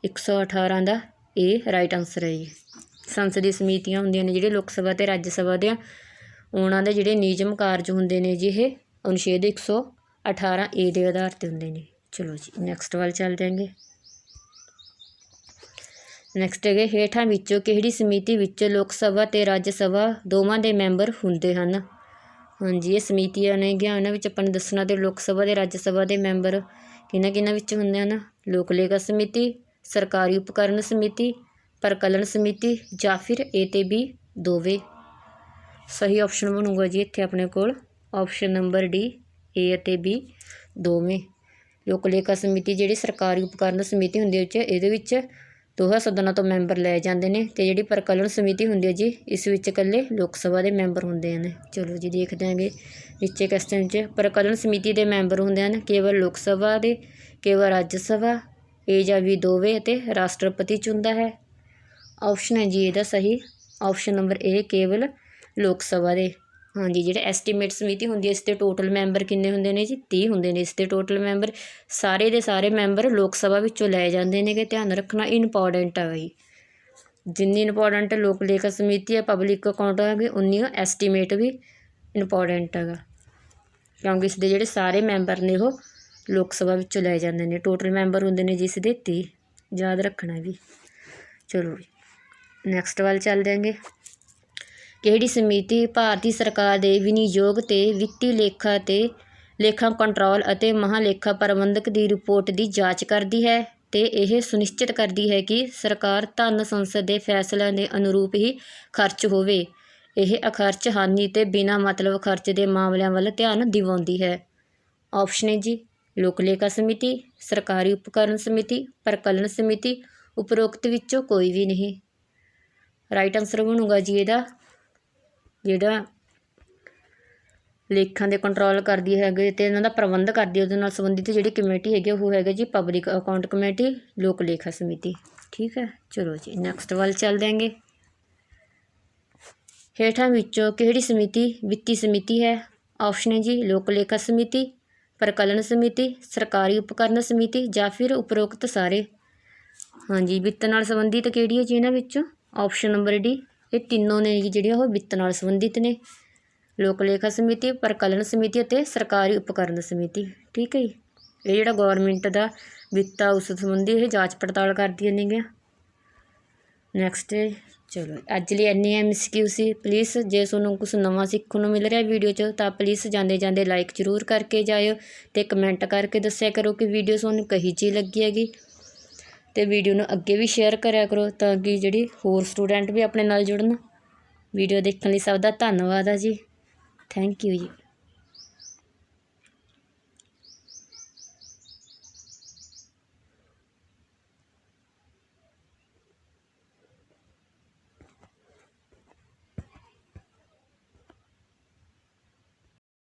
118 ਦਾ ਏ ਰਾਈਟ ਆਨਸਰ ਹੈ ਜੀ। ਸੰਸਦੀ ਸਮਿਤੀਆਂ ਹੁੰਦੀਆਂ ਨੇ ਜਿਹੜੇ ਲੋਕ ਸਭਾ ਅਤੇ ਰਾਜ ਸਭਾ ਦੇ ਉਹਨਾਂ ਦੇ ਜਿਹੜੇ ਨਿਯਮ ਕਾਰਜ ਹੁੰਦੇ ਨੇ ਜੀ ਇਹ ਅਨੁਛੇਦ 118 ਏ ਦੇ ਆਧਾਰ 'ਤੇ ਹੁੰਦੇ ਨੇ। ਚਲੋ ਜੀ ਨੈਕਸਟ ਵੱਲ ਚੱਲ ਜਾਂਗੇ। ਨੈਕਸਟ ਹੈਗੇ ਹੇਠਾਂ ਵਿੱਚੋਂ ਕਿਹੜੀ ਸਮਿਤੀ ਵਿੱਚ ਲੋਕ ਸਭਾ ਅਤੇ ਰਾਜ ਸਭਾ ਦੋਵਾਂ ਦੇ ਮੈਂਬਰ ਹੁੰਦੇ ਹਨ? ਹਾਂਜੀ ਇਹ ਸਮਿਤੀਆਂ ਨੇਗੀਆਂ ਉਹਨਾਂ ਵਿੱਚ ਆਪਾਂ ਨੂੰ ਦੱਸਣਾ ਅਤੇ ਲੋਕ ਸਭਾ ਅਤੇ ਰਾਜ ਸਭਾ ਦੇ ਮੈਂਬਰ ਕਿਹਨਾਂ ਕਿਹਨਾਂ ਵਿੱਚ ਹੁੰਦੇ ਹਨ? ਲੋਕ ਲੇਖਾ ਸਮਿਤੀ, ਸਰਕਾਰੀ ਉਪਕਰਨ ਸਮਿਤੀ, ਪ੍ਰਕਲਨ ਸਮਿਤੀ ਜਾਂ ਫਿਰ ਏ ਅਤੇ ਬੀ ਦੋਵੇਂ। ਸਹੀ ਆਪਸ਼ਨ ਬਣੂਗਾ ਜੀ ਇੱਥੇ ਆਪਣੇ ਕੋਲ ਆਪਸ਼ਨ ਨੰਬਰ ਡੀ ਏ ਅਤੇ ਬੀ ਦੋਵੇਂ। ਲੋਕ ਲੇਖਾ ਸਮਿਤੀ ਜਿਹੜੀ ਸਰਕਾਰੀ ਉਪਕਰਨ ਸਮਿਤੀ ਹੁੰਦੀ ਹੈ ਇਹਦੇ ਵਿੱਚ ਦੋਹਾਂ ਸਦਨਾਂ ਤੋਂ ਮੈਂਬਰ ਲਏ ਜਾਂਦੇ ਨੇ ਅਤੇ ਜਿਹੜੀ ਪ੍ਰਕਲਨ ਸਮਿਤੀ ਹੁੰਦੀ ਹੈ ਜੀ ਇਸ ਵਿੱਚ ਇਕੱਲੇ ਲੋਕ ਸਭਾ ਦੇ ਮੈਂਬਰ ਹੁੰਦੇ ਹਨ। ਚਲੋ ਜੀ ਦੇਖਦੇ ਹਾਂਗੇ ਨੀਚੇ ਕੁਐਸਚਨ 'ਚ ਪ੍ਰਕਲਨ ਸਮਿਤੀ ਦੇ ਮੈਂਬਰ ਹੁੰਦੇ ਹਨ ਕੇਵਲ ਲੋਕ ਸਭਾ ਦੇ, ਕੇਵਲ ਰਾਜ ਸਭਾ, ਏ ਜਾਂ ਬੀ ਦੋਵੇਂ ਅਤੇ ਰਾਸ਼ਟਰਪਤੀ ਚੁਣਦਾ ਹੈ। ਆਪਸ਼ਨ ਹੈ ਜੀ ਇਹਦਾ ਸਹੀ ਆਪਸ਼ਨ ਨੰਬਰ ਏ ਕੇਵਲ ਲੋਕ ਸਭਾ ਦੇ। ਹਾਂਜੀ ਜਿਹੜੇ ਐਸਟੀਮੇਟ ਸਮਿਤੀ ਹੁੰਦੀ ਹੈ ਇਸ ਦੇ ਟੋਟਲ ਮੈਂਬਰ ਕਿੰਨੇ ਹੁੰਦੇ ਨੇ ਜੀ? 30 ਹੁੰਦੇ ਨੇ ਇਸ ਦੇ ਟੋਟਲ ਮੈਂਬਰ। ਸਾਰੇ ਦੇ ਸਾਰੇ ਮੈਂਬਰ ਲੋਕ ਸਭਾ ਵਿੱਚੋਂ ਲਏ ਜਾਂਦੇ ਨੇਗੇ। ਧਿਆਨ ਰੱਖਣਾ ਇੰਪੋਰਟੈਂਟ ਹੈ ਬਈ ਜਿੰਨੀ ਇੰਪੋਰਟੈਂਟ ਲੋਕ ਲੇਖਾ ਸਮਿਤੀ ਹੈ ਪਬਲਿਕ ਅਕਾਊਂਟ ਹੈਗੇ ਉਨੀ ਐਸਟੀਮੇਟ ਵੀ ਇੰਪੋਰਟੈਂਟ ਹੈਗਾ ਕਿਉਂਕਿ ਇਸ ਦੇ ਜਿਹੜੇ ਸਾਰੇ ਮੈਂਬਰ ਨੇ ਉਹ ਲੋਕ ਸਭਾ ਵਿੱਚੋਂ ਲਏ ਜਾਂਦੇ ਨੇ। ਟੋਟਲ ਮੈਂਬਰ ਹੁੰਦੇ ਨੇ ਜਿਸ ਦੇ 30 ਯਾਦ ਰੱਖਣਾ ਵੀ। ਚਲੋ ਨੈਕਸਟ ਵੱਲ ਚੱਲ ਜਾਂਗੇ। ਕਿਹੜੀ ਸਮਿਤੀ ਭਾਰਤੀ ਸਰਕਾਰ ਦੇ ਵਿਨਿਯੋਗ ਅਤੇ ਵਿੱਤੀ ਲੇਖਾ ਅਤੇ ਲੇਖਾ ਕੰਟਰੋਲ ਅਤੇ ਮਹਾਲੇਖਾ ਪ੍ਰਬੰਧਕ ਦੀ ਰਿਪੋਰਟ ਦੀ ਜਾਂਚ ਕਰਦੀ ਹੈ ਅਤੇ ਇਹ ਸੁਨਿਸ਼ਚਿਤ ਕਰਦੀ ਹੈ ਕਿ ਸਰਕਾਰ ਧਨ ਸੰਸਦ ਦੇ ਫੈਸਲਿਆਂ ਦੇ ਅਨੁਰੂਪ ਹੀ ਖਰਚ ਹੋਵੇ। ਇਹ ਅਖਰਚ ਹਾਨੀ ਅਤੇ ਬਿਨਾਂ ਮਤਲਬ ਖਰਚ ਦੇ ਮਾਮਲਿਆਂ ਵੱਲ ਧਿਆਨ ਦਿਵਾਉਂਦੀ ਹੈ। ਆਪਸ਼ਨ ਹੈ ਜੀ ਲੋਕ ਲੇਖਾ ਸਮਿਤੀ, ਸਰਕਾਰੀ ਉਪਕਰਨ ਸਮਿਤੀ, ਪ੍ਰਕਲਨ ਸਮਿਤੀ, ਉਪਰੋਕਤ ਵਿੱਚੋਂ ਕੋਈ ਵੀ ਨਹੀਂ। ਰਾਈਟ ਆਨਸਰ ਬਣੂਗਾ ਜੀ ਇਹਦਾ ਜਿਹੜਾ ਲੇਖਾਂ ਦੇ ਕੰਟਰੋਲ ਕਰਦੀ ਹੈਗੇ ਅਤੇ ਇਹਨਾਂ ਦਾ ਪ੍ਰਬੰਧ ਕਰਦੀ ਉਹਦੇ ਨਾਲ ਸੰਬੰਧਿਤ ਜਿਹੜੀ ਕਮੇਟੀ ਹੈਗੀ ਉਹ ਹੈਗਾ ਜੀ ਪਬਲਿਕ ਅਕਾਊਂਟ ਕਮੇਟੀ ਲੋਕ ਲੇਖਾ ਸਮਿਤੀ। ਠੀਕ ਹੈ ਚਲੋ ਜੀ ਨੈਕਸਟ ਵੱਲ ਚੱਲ ਜਾਂਗੇ। ਹੇਠਾਂ ਵਿੱਚੋਂ ਕਿਹੜੀ ਸਮਿਤੀ ਵਿੱਤੀ ਸਮਿਤੀ ਹੈ? ਆਪਸ਼ਨ ਹੈ ਜੀ ਲੋਕ ਲੇਖਾ ਸਮਿਤੀ, ਪ੍ਰਕਲਨ ਸਮਿਤੀ, ਸਰਕਾਰੀ ਉਪਕਰਨ ਸਮਿਤੀ ਜਾਂ ਫਿਰ ਉਪਰੋਕਤ ਸਾਰੇ। ਹਾਂਜੀ ਵਿੱਤ ਨਾਲ ਸੰਬੰਧਿਤ ਕਿਹੜੀ ਹੈ ਜੀ ਇਹਨਾਂ ਵਿੱਚੋਂ? ਆਪਸ਼ਨ ਨੰਬਰ ਡੀ ਇਹ ਤਿੰਨੋਂ ਨੇ ਜਿਹੜੀਆਂ ਉਹ ਵਿੱਤ ਨਾਲ ਸੰਬੰਧਿਤ ਨੇ। ਲੋਕ ਲੇਖਾ ਸਮਿਤੀ, ਪ੍ਰਕਲਨ ਸਮਿਤੀ ਅਤੇ ਸਰਕਾਰੀ ਉਪਕਰਨ ਸਮਿਤੀ। ਠੀਕ ਹੈ ਜੀ ਇਹ ਜਿਹੜਾ ਗੌਰਮੈਂਟ ਦਾ ਵਿੱਤ ਆ ਉਸ ਸੰਬੰਧੀ ਇਹ ਜਾਂਚ ਪੜਤਾਲ ਕਰਦੀਆਂ ਨੇਗੀਆਂ। ਨੈਕਸਟ ਚਲੋ ਅੱਜ ਲਈ ਇੰਨੀ MCQ ਸੀ। ਪਲੀਜ਼ ਜੇ ਤੁਹਾਨੂੰ ਕੁਛ ਨਵਾਂ ਸਿੱਖਣ ਨੂੰ ਮਿਲ ਰਿਹਾ ਵੀਡੀਓ 'ਚ ਤਾਂ ਪਲੀਜ਼ ਜਾਂਦੇ ਜਾਂਦੇ ਲਾਈਕ ਜ਼ਰੂਰ ਕਰਕੇ ਜਾਇਓ ਅਤੇ ਕਮੈਂਟ ਕਰਕੇ ਦੱਸਿਆ ਕਰੋ ਕਿ ਵੀਡੀਓ ਤੁਹਾਨੂੰ ਕਹੀ ਜਿਹੀ ਲੱਗੀ ਹੈਗੀ, ਅਤੇ ਵੀਡੀਓ ਨੂੰ ਅੱਗੇ ਵੀ ਸ਼ੇਅਰ ਕਰਿਆ ਕਰੋ ਤਾਂ ਕਿ ਜਿਹੜੀ ਹੋਰ ਸਟੂਡੈਂਟ ਵੀ ਆਪਣੇ ਨਾਲ ਜੁੜਨ। ਵੀਡੀਓ ਦੇਖਣ ਲਈ ਸਭ ਦਾ ਧੰਨਵਾਦ ਆ ਜੀ। ਥੈਂਕ ਯੂ ਜੀ।